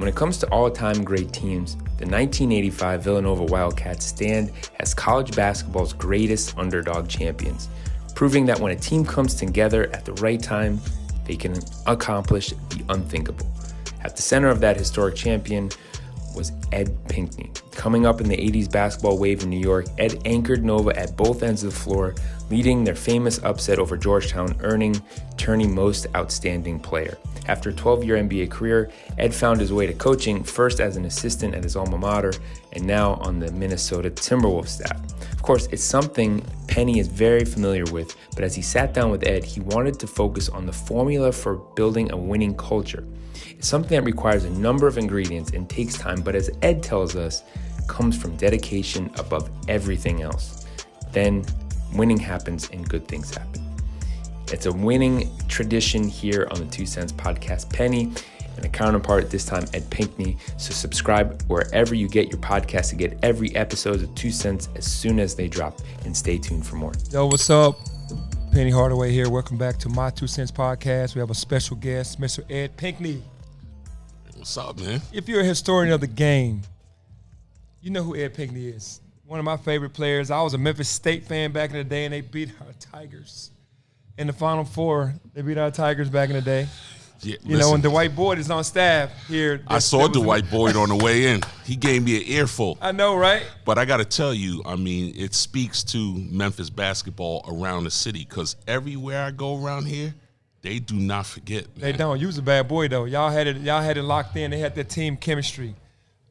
When it comes to all-time great teams, the 1985 Villanova Wildcats stand as college basketball's greatest underdog champions, proving that when a team comes together at the right time, they can accomplish the unthinkable. At the center of that historic champion was Ed Pinckney. Coming up in the 80s basketball wave in New York, Ed anchored Nova at both ends of the floor, leading their famous upset over Georgetown, earning tourney Most Outstanding Player. After a 12-year NBA career, Ed found his way to coaching, first as an assistant at his alma mater, and now on the Minnesota Timberwolves staff. Of course, it's something Penny is very familiar with, but as he sat down with Ed, he wanted to focus on the formula for building a winning culture. It's something that requires a number of ingredients and takes time, but as Ed tells us, comes from dedication above everything else. Then winning happens and good things happen. It's a winning tradition here on the 2 Cents Podcast. Penny and a counterpart, this time Ed Pinckney. So subscribe wherever you get your podcast to get every episode of 2 Cents as soon as they drop, and stay tuned for more. Yo, what's up? Penny Hardaway here. Welcome back to my 2 Cents Podcast. We have a special guest, Mr. Ed Pinckney. What's up, man? If you're a historian of the game, you know who Ed Pinckney is. One of my favorite players. I was a Memphis State fan back in the day, and they beat our Tigers in the Final Four. They beat our Tigers back in the day. Yeah, you know, and Dwight Boyd is on staff here. I saw Dwight Boyd on the way in. He gave me an earful. I know, right? But I got to tell you, I mean, it speaks to Memphis basketball around the city, because everywhere I go around here, they do not forget. Man. They don't. You was a bad boy, though. Y'all had it locked in. They had that team chemistry.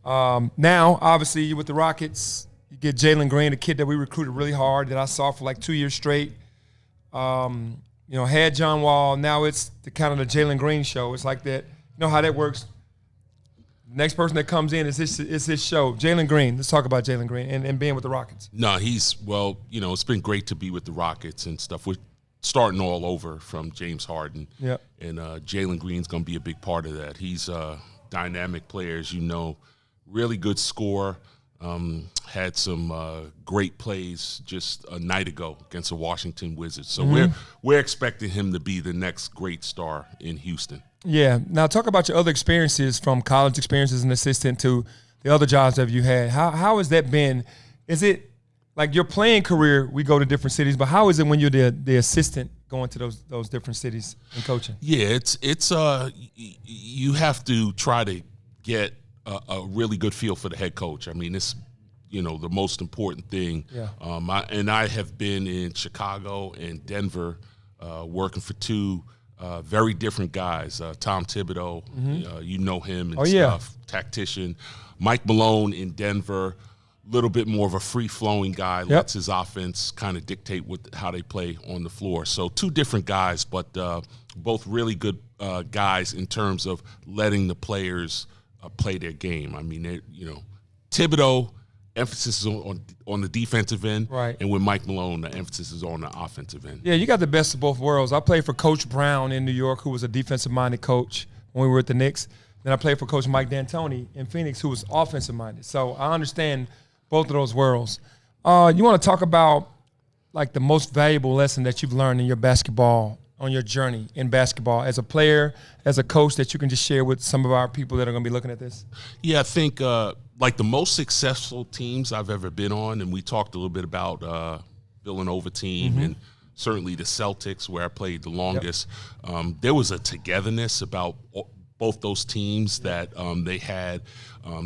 Now, obviously, you with the Rockets, you get Jalen Green, a kid that we recruited really hard that I saw for like 2 years straight. Had John Wall. Now it's the kind of the Jalen Green show. It's like that. You know how that works? The next person that comes in is his show. Jalen Green. Let's talk about Jalen Green and being with the Rockets. No, it's been great to be with the Rockets and stuff. We're starting all over from James Harden. Yep. And Jalen Green's going to be a big part of that. He's a dynamic player, as you know, really good scorer. Had some great plays just a night ago against the Washington Wizards. So we're expecting him to be the next great star in Houston. Yeah. Now talk about your other experiences, from college experiences as an assistant to the other jobs that you had. How has that been? Is it like your playing career, we go to different cities, but how is it when you're the assistant going to those different cities and coaching? Yeah, it's you have to try to get a really good feel for the head coach. I mean, it's the most important thing. Yeah. I have been in Chicago and Denver working for two very different guys. Tom Thibodeau, you know him and stuff, tactician. Mike Malone in Denver, a little bit more of a free-flowing guy, lets his offense kind of dictate how they play on the floor. So two different guys, but both really good guys in terms of letting the players play their game. I mean, Thibodeau, emphasis is on the defensive end, right? And with Mike Malone, the emphasis is on the offensive end. Yeah, you got the best of both worlds. I played for Coach Brown in New York, who was a defensive-minded coach when we were at the Knicks. Then I played for Coach Mike D'Antoni in Phoenix, who was offensive-minded. So I understand both of those worlds. You want to talk about like the most valuable lesson that you've learned in your basketball, on your journey in basketball as a player, as a coach, that you can just share with some of our people that are going to be looking at this? Yeah, I think like the most successful teams I've ever been on, and we talked a little bit about Villanova team and certainly the Celtics, where I played the longest. There was a togetherness about both those teams that they had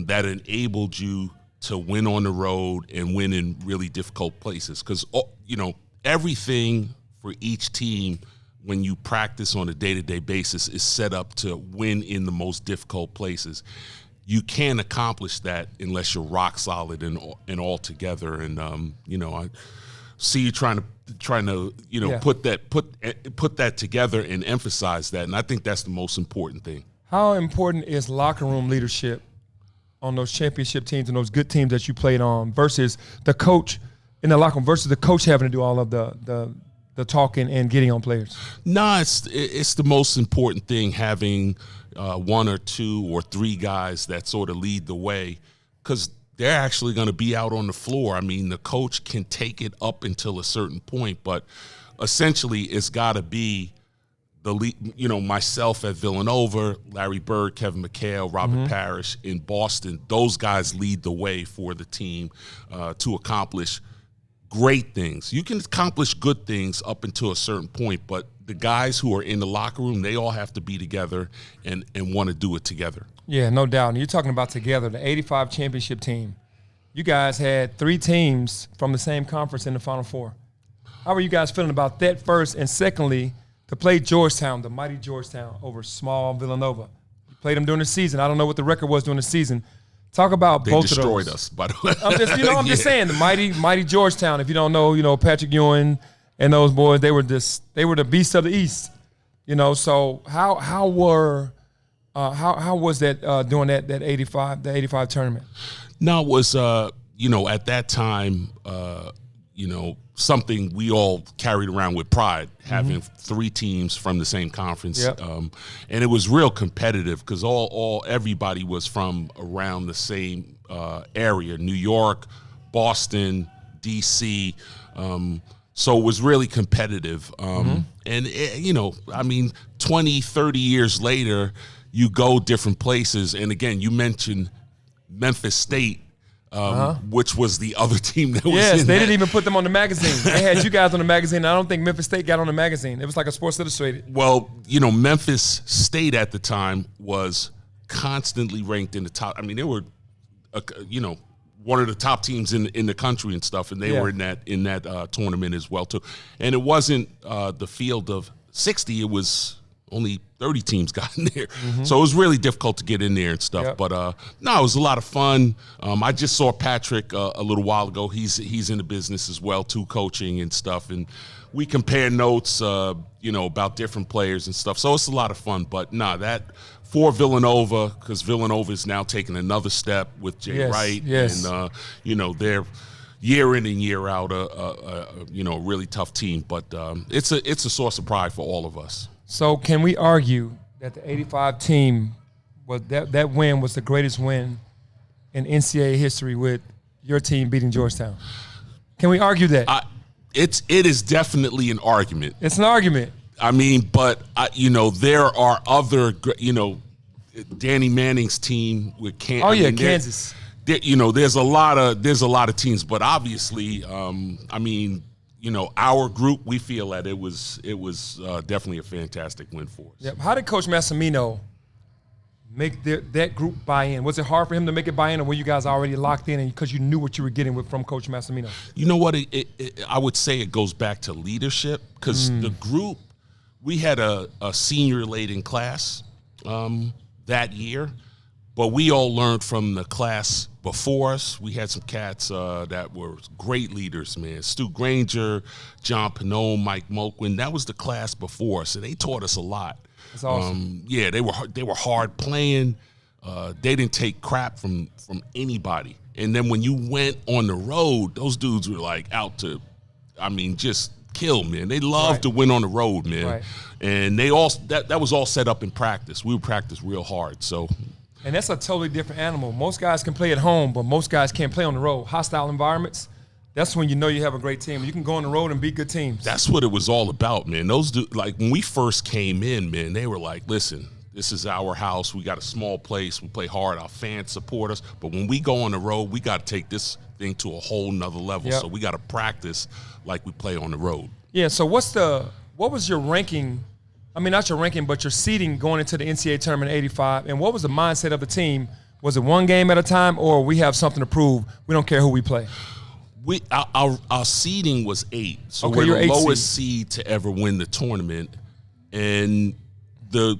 that enabled you to win on the road and win in really difficult places. Because, everything for each team when you practice on a day-to-day basis is set up to win in the most difficult places. You can't accomplish that unless you're rock solid and all together. And I see you trying to put that together and emphasize that. And I think that's the most important thing. How important is locker room leadership on those championship teams and those good teams that you played on versus the coach in the locker room versus the coach having to do all of the talking and getting on players? No, it's the most important thing, having one or two or three guys that sort of lead the way, because they're actually going to be out on the floor. I mean, the coach can take it up until a certain point, but essentially it's got to be myself at Villanova, Larry Bird, Kevin McHale, Robert Parrish in Boston, those guys lead the way for the team to accomplish great things. You can accomplish good things up until a certain point, but the guys who are in the locker room, they all have to be together and want to do it together. Yeah, no doubt. And you're talking about together, the 85 championship team. You guys had 3 teams from the same conference in the Final Four. How are you guys feeling about that first? And secondly, to play Georgetown, the mighty Georgetown, over small Villanova. You played them during the season. I don't know what the record was during the season. Talk about both of those. They destroyed us, by the way. I'm just saying, the mighty Georgetown. If you don't know, Patrick Ewing and those boys, they were the beasts of the East. So how was that during that 85 tournament? No, it was at that time, something we all carried around with pride, having 3 teams from the same conference. Yep. And it was real competitive because everybody was from around the same area, New York, Boston, D.C., so it was really competitive. And, 20, 30 years later, you go different places. And, again, you mentioned Memphis State, which was the other team that was in Yes, they that. didn't even put them on the magazine. They had you guys on the magazine. I don't think Memphis State got on the magazine. It was like a Sports Illustrated. Well, Memphis State at the time was constantly ranked in the top. I mean, they were, one of the top teams in the country and stuff, and they were in that tournament as well too. And it wasn't the field of 60; it was only 30 teams got in there. So it was really difficult to get in there and stuff. Yep. But no, it was a lot of fun. I just saw Patrick a little while ago. He's in the business as well too, coaching and stuff. And we compare notes, about different players and stuff. So it's a lot of fun. But that for Villanova, because Villanova is now taking another step with Jay Wright. Yes. And, they're year in and year out a really tough team. But it's a source of pride for all of us. So can we argue that the 85 team, was that win was the greatest win in NCAA history with your team beating Georgetown? Can we argue that? It is definitely an argument. It's an argument. I mean, but there are other, Danny Manning's team with Kansas. Oh yeah, Kansas. There's a lot of teams, but obviously, our group, we feel that it was definitely a fantastic win for us. Yep. How did Coach Massimino make that group buy in? Was it hard for him to make it buy in, or were you guys already locked in because you knew what you were getting from Coach Massimino? You know what? I would say it goes back to leadership because the group, we had a senior-laden class that year, but we all learned from the class before us. We had some cats that were great leaders, man. Stu Granger, John Pinone, Mike Moquin. That was the class before us, and they taught us a lot. That's awesome. They were hard playing. They didn't take crap from anybody. And then when you went on the road, those dudes were like out to, just kill, man. They loved to win on the road, man. Right. And they all that was all set up in practice. We would practice real hard. So. And that's a totally different animal. Most guys can play at home, but most guys can't play on the road. Hostile environments, that's when you know you have a great team. You can go on the road and beat good teams. That's what it was all about, man. Those dudes, like when we first came in, man, they were like, listen, this is our house. We got a small place. We play hard. Our fans support us. But when we go on the road, we got to take this thing to a whole nother level. Yep. So we got to practice like we play on the road. Yeah, so what was your ranking? I mean, not your ranking, but your seeding going into the NCAA Tournament 85, and what was the mindset of the team? Was it one game at a time, or we have something to prove? We don't care who we play. Our seeding was 8, so Okay, we're you're the 8 lowest seed to ever win the tournament, and the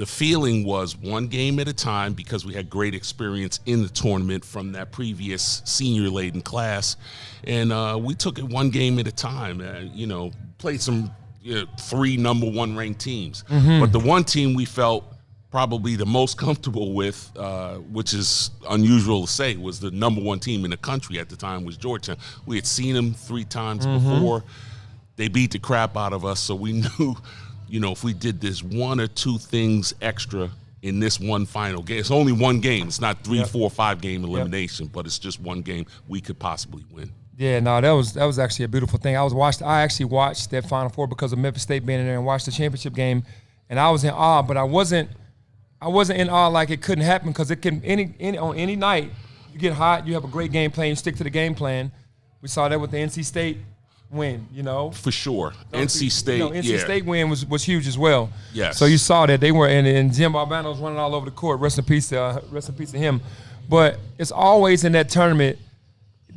feeling was one game at a time because we had great experience in the tournament from that previous senior-laden class, and we took it one game at a time. Played some 3 number 1 ranked teams, but the one team we felt probably the most comfortable with, which is unusual to say, was the number 1 team in the country at the time, was Georgetown. We had seen them 3 times before. They beat the crap out of us, so we knew, if we did this 1 or 2 things extra in this one final game, it's only one game. It's not 3, 4, 5 game elimination, but it's just one game we could possibly win. Yeah, no, that was actually a beautiful thing. I actually watched that Final Four because of Memphis State being in there and watched the championship game, and I was in awe. But I wasn't in awe like it couldn't happen, because it can on any night you get hot, you have a great game plan, you stick to the game plan. We saw that with the NC State win, For sure. NC State, NC State win was huge as well. Yes. So you saw that they were, and Jim Barbano was running all over the court. Rest in peace to him. But it's always in that tournament,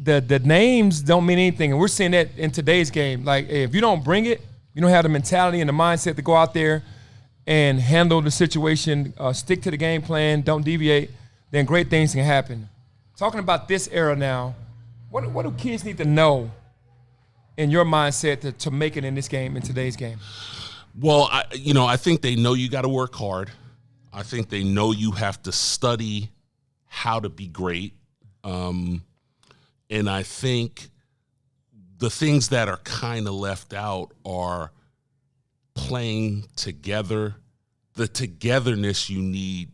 the names don't mean anything, and we're seeing that in today's game. Like, if you don't bring it, you don't have the mentality and the mindset to go out there and handle the situation, stick to the game plan, don't deviate, then great things can happen. Talking about this era now, what do kids need to know in your mindset to make it in this game, in today's game? Well, I think they know you got to work hard. I think they know you have to study how to be great. And I think the things that are kind of left out are playing together, the togetherness you need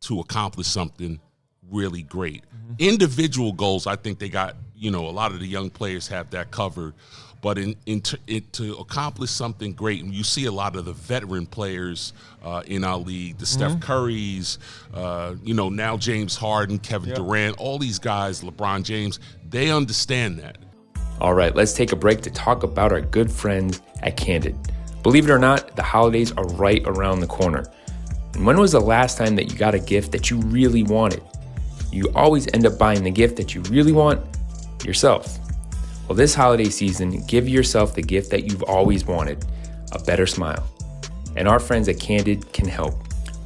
to accomplish something really great. Mm-hmm. Individual goals, I think they got, a lot of the young players have that covered. But to accomplish something great, and you see a lot of the veteran players in our league, the Steph Currys, now James Harden, Kevin Durant, all these guys, LeBron James, they understand that. All right, let's take a break to talk about our good friends at Candid. Believe it or not, the holidays are right around the corner. And when was the last time that you got a gift that you really wanted? You always end up buying the gift that you really want yourself. Well, this holiday season, give yourself the gift that you've always wanted, a better smile. And our friends at Candid can help.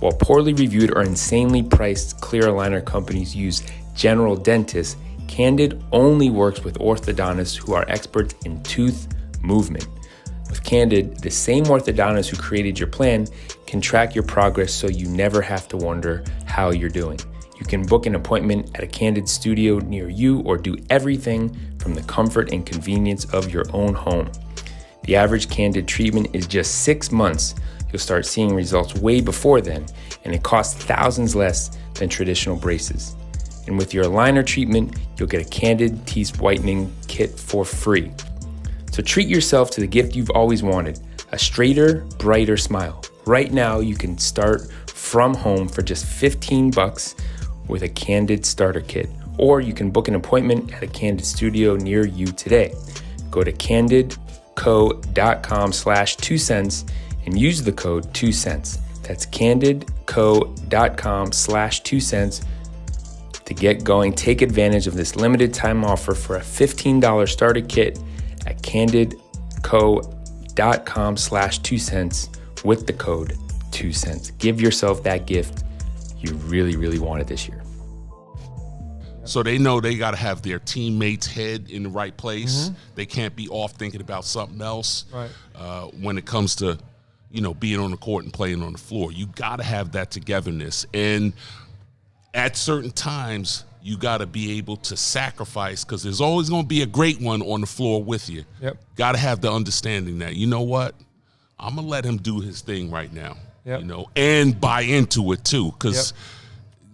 While poorly reviewed or insanely priced clear aligner companies use general dentists, Candid only works with orthodontists who are experts in tooth movement. With Candid, the same orthodontist who created your plan can track your progress so you never have to wonder how you're doing. You can book an appointment at a Candid studio near you or do everything from the comfort and convenience of your own home. The average Candid treatment is just 6 months. You'll start seeing results way before then, and it costs thousands less than traditional braces. And with your aligner treatment, you'll get a Candid teeth whitening kit for free. So treat yourself to the gift you've always wanted, a straighter, brighter smile. Right now, you can start from home for just $15 with a Candid starter kit, or you can book an appointment at a Candid studio near you today. Go to candidco.com/2cents and use the code 2 cents. That's candidco.com/2 cents to get going. Take advantage of this limited time offer for a $15 starter kit at candidco.com/2 cents with the code 2 cents. Give yourself that gift you really, really wanted this year. So they know they got to have their teammates' head in the right place. Mm-hmm. They can't be off thinking about something else. Right. When it comes to, being on the court and playing on the floor. You got to have that togetherness. And at certain times, you got to be able to sacrifice, because there's always going to be a great one on the floor with you. Yep. Got to have the understanding that, you know what, I'm going to let him do his thing right now. Yep. And buy into it too, because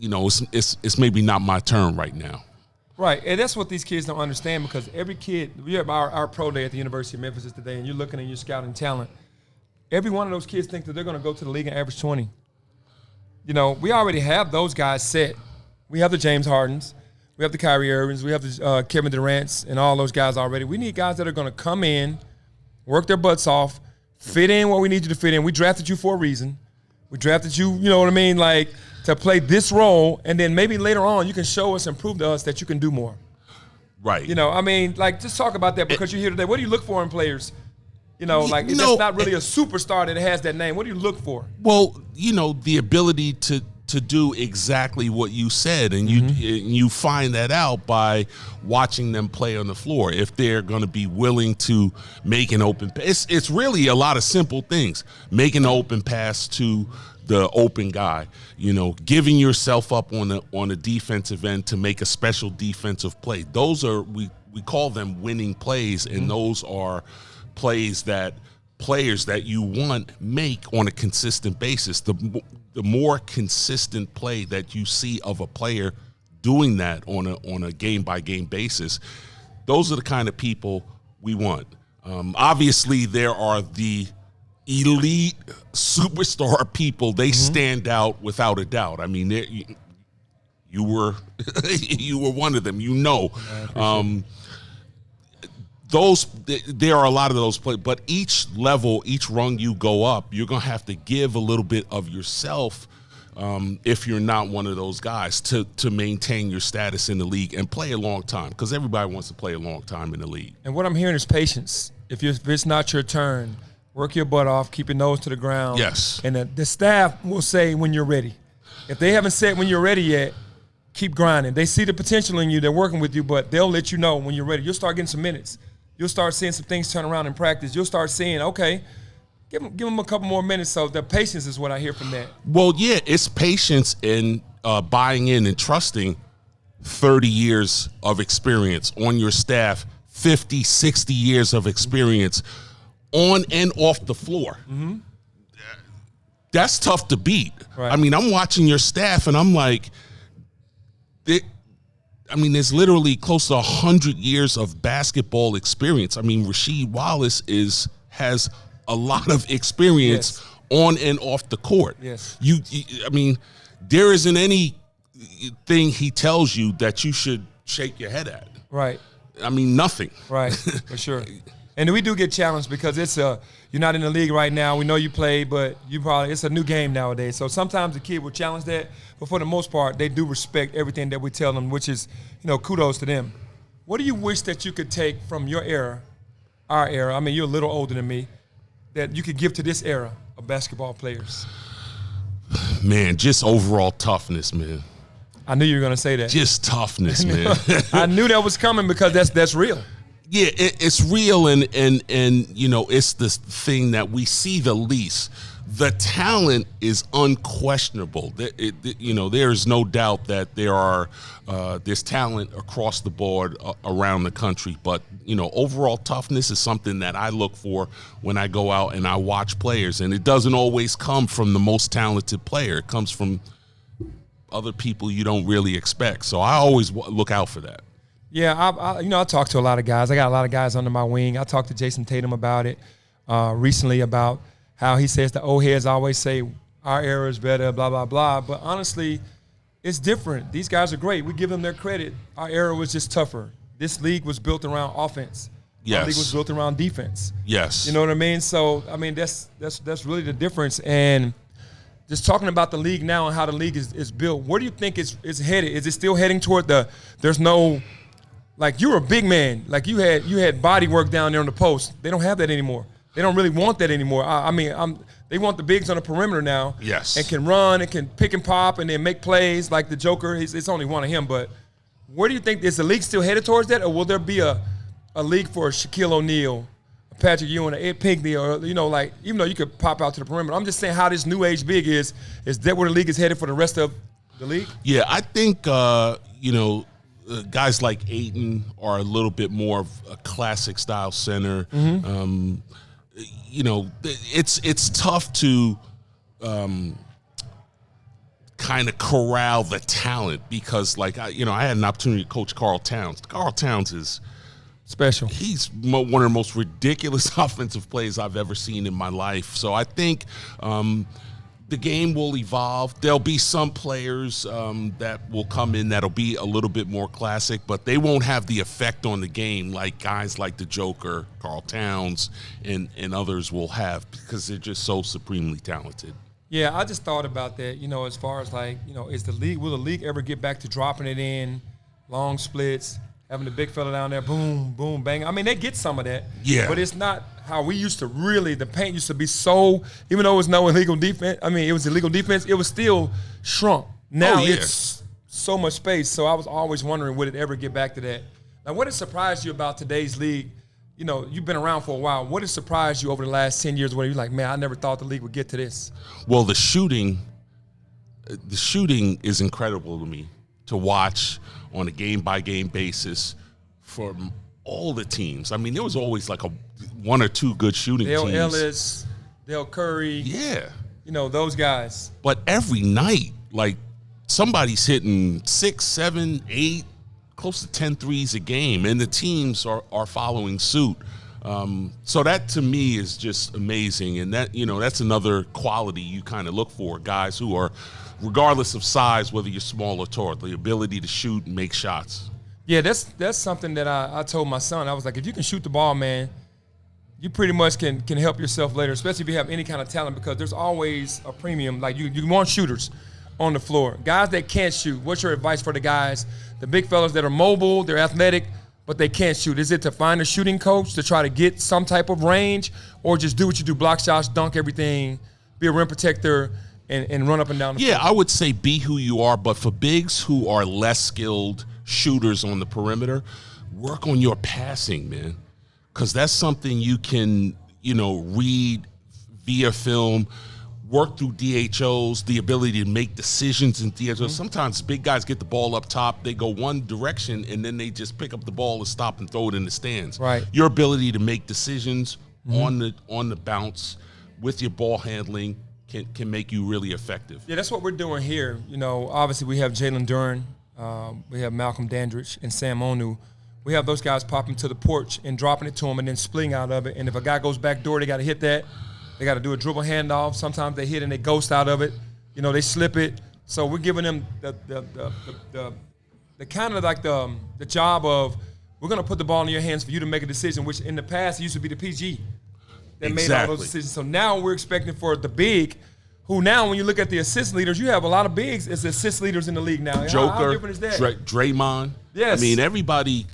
it's maybe not my turn right now. Right, and that's what these kids don't understand, because every kid, we have our pro day at the University of Memphis today, and you're looking and you're scouting talent. Every one of those kids think that they're going to go to the league and average 20. We already have those guys set. We have the James Hardens, we have the Kyrie Irvings, we have the Kevin Durant's, and all those guys already. We need guys that are going to come in, work their butts off, fit in what we need you to fit in. We drafted you for a reason. We drafted you, to play this role, and then maybe later on you can show us and prove to us that you can do more. Right. Just talk about that, because you're here today. What do you look for in players? That's not really a superstar that has that name. What do you look for? Well, the ability to do exactly what you said, and you find that out by watching them play on the floor. If they're going to be willing to make an open pass, it's really a lot of simple things. Making an open pass to the open guy, giving yourself up on a defensive end to make a special defensive play. Those are, we call them winning plays, and those are plays that players that you want make on a consistent basis. The more consistent play that you see of a player doing that on a game by game basis, those are the kind of people we want. Obviously, there are the elite superstar people. They stand out without a doubt. I mean, you were you were one of them. There are a lot of those players, but each level, each rung you go up, you're gonna have to give a little bit of yourself if you're not one of those guys to maintain your status in the league and play a long time, because everybody wants to play a long time in the league. And what I'm hearing is patience. If it's not your turn, work your butt off, keep your nose to the ground. Yes. And the staff will say when you're ready. If they haven't said when you're ready yet, keep grinding. They see the potential in you. They're working with you, but they'll let you know when you're ready. You'll start getting some minutes. You'll start seeing some things turn around in practice. You'll start seeing, okay, give them a couple more minutes. So the patience is what I hear from that. Well, yeah, it's patience and buying in and trusting 30 years of experience on your staff, 50, 60 years of experience on and off the floor. That's tough to beat. Right. I mean, I'm watching your staff, and I'm like, there's literally close to 100 years of basketball experience. I mean, Rasheed Wallace has a lot of experience on and off the court. Yes. I mean, there isn't anything he tells you that you should shake your head at. Right. I mean, nothing. Right, for sure. And we do get challenged because you're not in the league right now. We know you play, but it's a new game nowadays. So sometimes the kid will challenge that, but for the most part, they do respect everything that we tell them, which is, kudos to them. What do you wish that you could take from your era, our era? I mean, you're a little older than me, that you could give to this era of basketball players? Man, just overall toughness, man. I knew you were going to say that. Just toughness, man. I knew that was coming because that's real. Yeah, it's real, and it's this thing that we see the least. The talent is unquestionable. There is no doubt that there's talent across the board around the country. But overall toughness is something that I look for when I go out and I watch players, and it doesn't always come from the most talented player. It comes from other people you don't really expect. So I always look out for that. Yeah, I talk to a lot of guys. I got a lot of guys under my wing. I talked to Jason Tatum about it recently, about how he says the old heads always say our era is better, blah, blah, blah. But honestly, it's different. These guys are great. We give them their credit. Our era was just tougher. This league was built around offense. Yes. Our league was built around defense. Yes. You know what I mean? So, I mean, that's really the difference. And just talking about the league now and how the league is built, where do you think it's headed? Is it still heading toward there's no – like, you were a big man. Like, you had body work down there on the post. They don't have that anymore. They don't really want that anymore. They want the bigs on the perimeter now. Yes. And can run and can pick and pop and then make plays like the Joker. It's only one of him. But where do you think – is the league still headed towards that? Or will there be a league for Shaquille O'Neal, Patrick Ewing, Ed Pinckney, or, even though you could pop out to the perimeter. I'm just saying how this new age big is that where the league is headed for the rest of the league? Yeah, I think, guys like Ayton are a little bit more of a classic style center. It's tough to kind of corral the talent because, I had an opportunity to coach Karl Towns. Karl Towns is special. He's one of the most ridiculous offensive plays I've ever seen in my life. So I think the game will evolve. There'll be some players that will come in that'll be a little bit more classic, but they won't have the effect on the game like guys like the Joker, Karl Towns, and others will have because they're just so supremely talented. Yeah, I just thought about that, as far as will the league ever get back to dropping it in, long splits, having the big fella down there, boom, boom, bang. I mean, they get some of that. Yeah. But it's not how we used to really, the paint used to be so, even though it was no illegal defense, it was illegal defense, it was still shrunk. Now it's so much space. So I was always wondering, would it ever get back to that? Now, what has surprised you about today's league? You've been around for a while. What has surprised you over the last 10 years where you're like, man, I never thought the league would get to this? Well, the shooting is incredible to me to watch on a game-by-game basis from all the teams. I mean, there was always like one or two good shooting teams. Dale Ellis, Dale Curry. Yeah. Those guys. But every night, somebody's hitting 6, 7, 8, close to 10 threes a game, and the teams are following suit. So that to me is just amazing, and that that's another quality you kind of look for, guys who are, regardless of size, whether you're small or tall, the ability to shoot and make shots. Yeah, that's something that I told my son. I was like, if you can shoot the ball, man, you pretty much can help yourself later, especially if you have any kind of talent, because there's always a premium. Like you want shooters on the floor. Guys that can't shoot, what's your advice for the guys, the big fellas that are mobile, they're athletic, but they can't shoot? Is it to find a shooting coach to try to get some type of range, or just do what you do, block shots, dunk everything, be a rim protector, and run up and down the floor? I would say be who you are, but for bigs who are less skilled shooters on the perimeter, work on your passing, man, because that's something you can, read via film, work through DHOs, the ability to make decisions in DHOs. Mm-hmm. Sometimes big guys get the ball up top, they go one direction, and then they just pick up the ball and stop and throw it in the stands. Right. Your ability to make decisions on the bounce with your ball handling can make you really effective. Yeah, that's what we're doing here. Obviously we have Jalen Duren, we have Malcolm Dandridge and Sam Onu. We have those guys popping to the porch and dropping it to them and then splitting out of it. And if a guy goes back door, they got to hit that. They got to do a dribble handoff. Sometimes they hit and they ghost out of it. They slip it. So we're giving them the kind of like the job of, we're going to put the ball in your hands for you to make a decision, which in the past it used to be the PG that made all those decisions. So now we're expecting for the big, who now when you look at the assist leaders, you have a lot of bigs as assist leaders in the league now. Joker, how different is that? Draymond. Yes. I mean, everybody,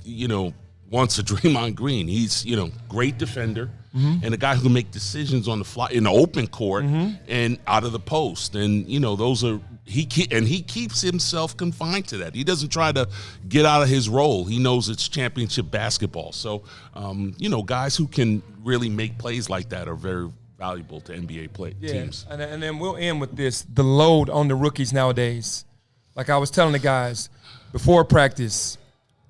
wants a Draymond Green. He's, great defender and a guy who can make decisions on the fly in the open court and out of the post. And, those are he keeps himself confined to that. He doesn't try to get out of his role. He knows it's championship basketball. So, guys who can really make plays like that are very valuable to NBA teams. And then we'll end with this, the load on the rookies nowadays. Like I was telling the guys, before practice,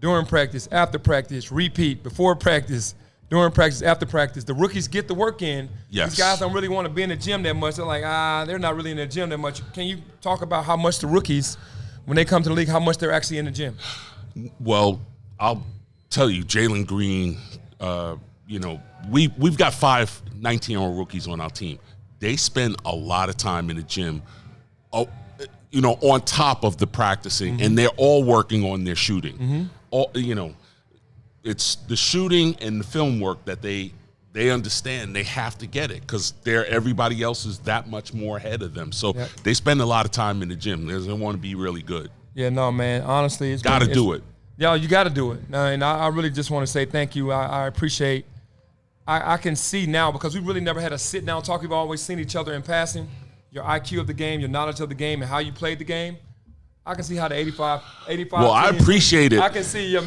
during practice, after practice, repeat, before practice, during practice, after practice. The rookies get the work in. Yes. These guys don't really want to be in the gym that much. They're like, they're not really in the gym that much. Can you talk about how much the rookies, when they come to the league, how much they're actually in the gym? Well, I'll tell you, Jalen Green, we've got 5 19-year-old rookies on our team. They spend a lot of time in the gym, on top of the practicing, and they're all working on their shooting. It's the shooting and the film work that they understand they have to get it because everybody else is that much more ahead of them. So they spend a lot of time in the gym. They want to be really good. Yeah, no, man. Honestly, it's got to do it. Yeah, you got to do it. And I really just want to say thank you. I appreciate. I can see now, because we really never had a sit down talk. We've always seen each other in passing. Your IQ of the game, your knowledge of the game, and how you played the game. I can see how the 85. Well, I appreciate it. I can see, your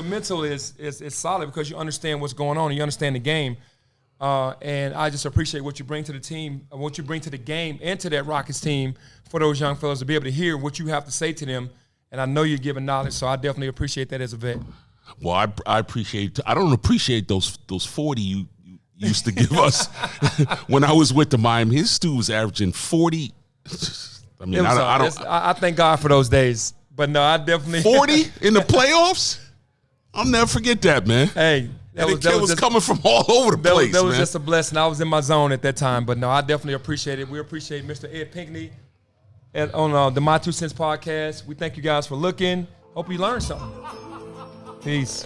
mental is solid because you understand what's going on and you understand the game. And I just appreciate what you bring to the team, what you bring to the game and to that Rockets team for those young fellas to be able to hear what you have to say to them. And I know you're giving knowledge, so I definitely appreciate that as a vet. Well, I appreciate. I don't appreciate those 40 you used to give us when I was with the Miami. His dude was averaging 40. I mean, I thank God for those days. But no, I definitely 40 in the playoffs. I'll never forget that, man. Hey, that was coming from all over the place. That was just a blessing. I was in my zone at that time. But no, I definitely appreciate it. We appreciate Mr. Ed Pinckney on the My 2 Cents podcast. We thank you guys for looking. Hope you learned something. Peace.